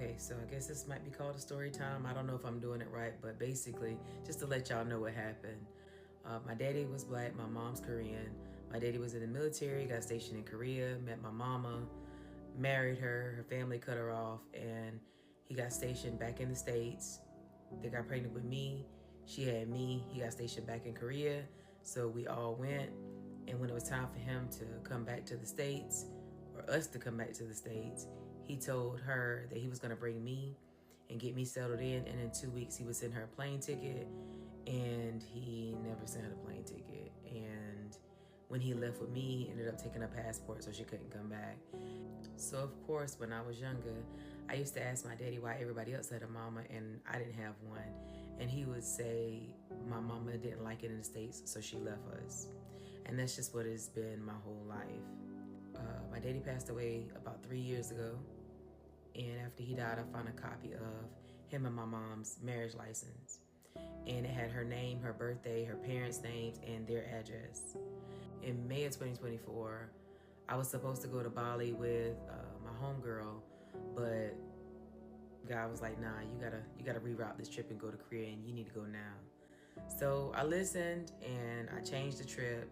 Okay, so I guess this might be called a story time. I don't know if I'm doing it right, but basically, just to let y'all know what happened. My daddy was black, my mom's Korean. My daddy was in the military, got stationed in Korea, met my mama, married her, her family cut her off, and he got stationed back in the States. They got pregnant with me. She had me. He got stationed back in Korea. So we all went. And when it was time for him to come back to the States, or us to come back to the States, he told her that he was going to bring me and get me settled in. And in 2 weeks, he would send her a plane ticket. And he never sent her the plane ticket. And when he left with me, he ended up taking her passport so she couldn't come back. So of course, when I was younger, I used to ask my daddy why everybody else had a mama and I didn't have one. And he would say my mama didn't like it in the States, so she left us. And that's just what it's been my whole life. My daddy passed away about 3 years ago. And after he died, I found a copy of him and my mom's marriage license. And it had her name, her birthday, her parents' names, and their address. In May of 2024, I was supposed to go to Bali with my homegirl, but God was like, nah, you gotta reroute this trip and go to Korea, and you need to go now. So I listened and I changed the trip.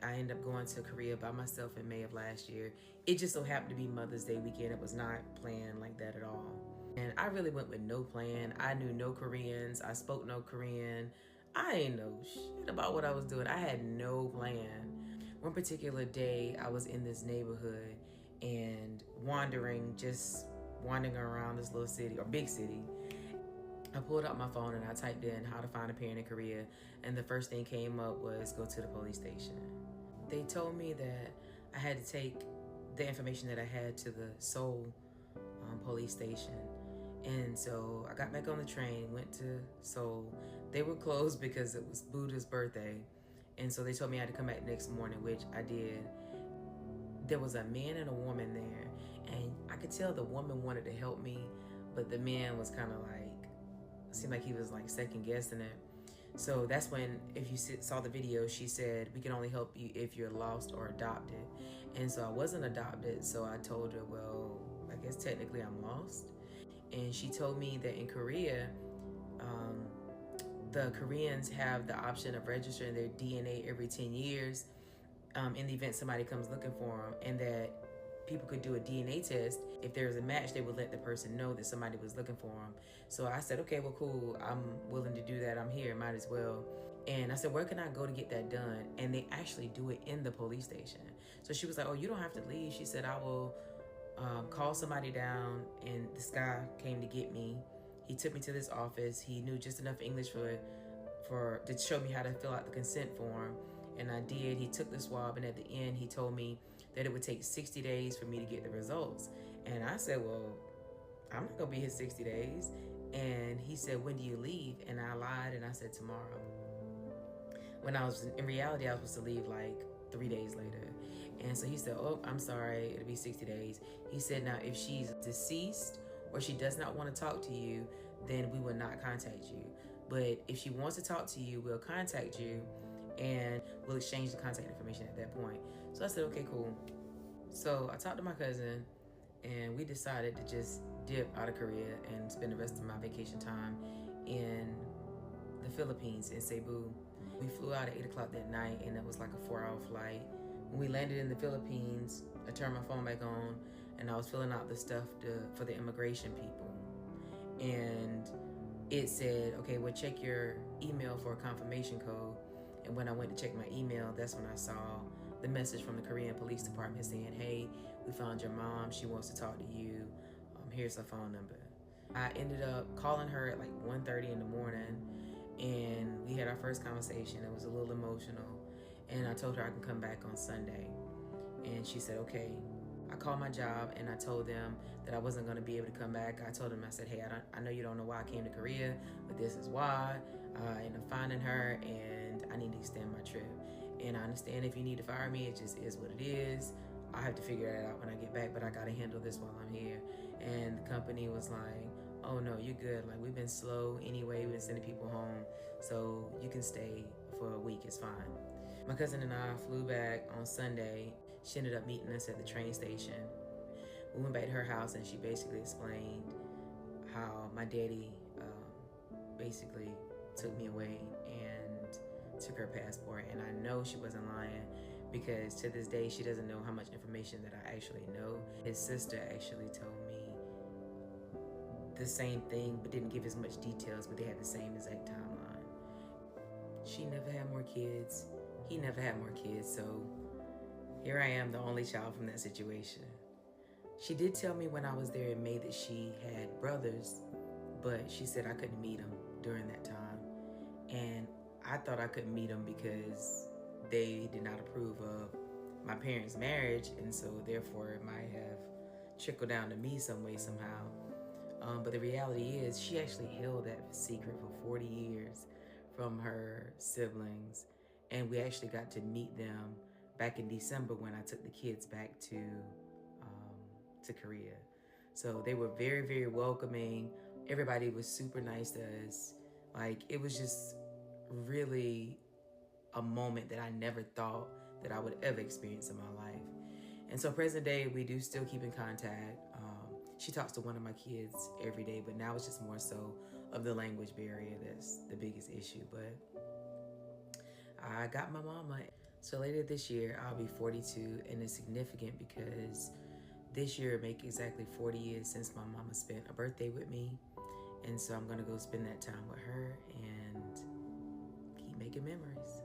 I ended up going to Korea by myself in May of last year. It just so happened to be Mother's Day weekend. It was not planned like that at all. And I really went with no plan. I knew no Koreans. I spoke no Korean. I ain't know shit about what I was doing. I had no plan. One particular day, I was in this neighborhood and wandering around this little city, or big city. I pulled out my phone and I typed in how to find a parent in Korea, and the first thing came up was go to the police station. They told me that I had to take the information that I had to the Seoul police station. And so I got back on the train, went to Seoul. They were closed because it was Buddha's birthday. And so they told me I had to come back next morning, which I did. There was a man and a woman there, and I could tell the woman wanted to help me, but the man was kind of like, seemed like he was like second guessing it. So that's when, if you saw the video, she said, we can only help you if you're lost or adopted. And so I wasn't adopted, so I told her, well, I guess technically I'm lost. And she told me that in Korea, the Koreans have the option of registering their DNA every 10 years in the event somebody comes looking for them, and that people could do a DNA test. If there's a match, they would let the person know that somebody was looking for them. So I said, okay, well, cool. I'm willing to do that. I'm here, might as well. And I said, where can I go to get that done? And they actually do it in the police station. So she was like, oh, you don't have to leave. She said, I will call somebody down. And this guy came to get me. He took me to this office. He knew just enough English to show me how to fill out the consent form. And I did. He took the swab, and at the end, he told me that it would take 60 days for me to get the results. And I said, well, I'm not gonna be here 60 days. And he said, when do you leave? And I lied, and I said, tomorrow. When in reality, I was supposed to leave like 3 days later. And so he said, oh, I'm sorry, it'll be 60 days. He said, now, if she's deceased or she does not want to talk to you, then we will not contact you. But if she wants to talk to you, we'll contact you, and we'll exchange the contact information at that point. So I said, okay, cool. So I talked to my cousin, and we decided to just dip out of Korea and spend the rest of my vacation time in the Philippines, in Cebu. We flew out at 8 o'clock that night, and it was like a 4-hour flight. When we landed in the Philippines, I turned my phone back on, and I was filling out the stuff for the immigration people. And it said, okay, well, check your email for a confirmation code. And when I went to check my email, that's when I saw the message from the Korean police department saying, hey, we found your mom. She wants to talk to you. Here's her phone number. I ended up calling her at like 1:30 in the morning, and we had our first conversation. It was a little emotional. And I told her I can come back on Sunday. And she said, okay. I called my job, and I told them that I wasn't going to be able to come back. I told them, I said, hey, I know you don't know why I came to Korea, but this is why. I ended up finding her, and I need to extend my trip. And I understand if you need to fire me, it just is what it is. I have to figure that out when I get back, but I got to handle this while I'm here. And the company was like, oh no, you're good. Like, we've been slow anyway. We've been sending people home, so you can stay for a week. It's fine. My cousin and I flew back on Sunday. She ended up meeting us at the train station. We went back to her house, and she basically explained how my daddy basically took me away and took her passport. And I know she wasn't lying, because to this day she doesn't know how much information that I actually know. His sister actually told me the same thing, but didn't give as much details, but they had the same exact timeline. She never had more kids. He never had more kids. So here I am, the only child from that situation. She did tell me when I was there in May that she had brothers, but she said I couldn't meet them during that time. And I thought I couldn't meet them because they did not approve of my parents' marriage, and so therefore it might have trickled down to me some way, somehow. But the reality is she actually held that secret for 40 years from her siblings, and we actually got to meet them back in December when I took the kids back to Korea. So they were very, very welcoming. Everybody was super nice to us. Like, it was just really a moment that I never thought that I would ever experience in my life. And so present day, we do still keep in contact. She talks to one of my kids every day, but now it's just more so of the language barrier that's the biggest issue. But I got my mama. So later this year, I'll be 42, and it's significant because this year will make exactly 40 years since my mama spent a birthday with me. And so I'm gonna go spend that time with her and keep making memories.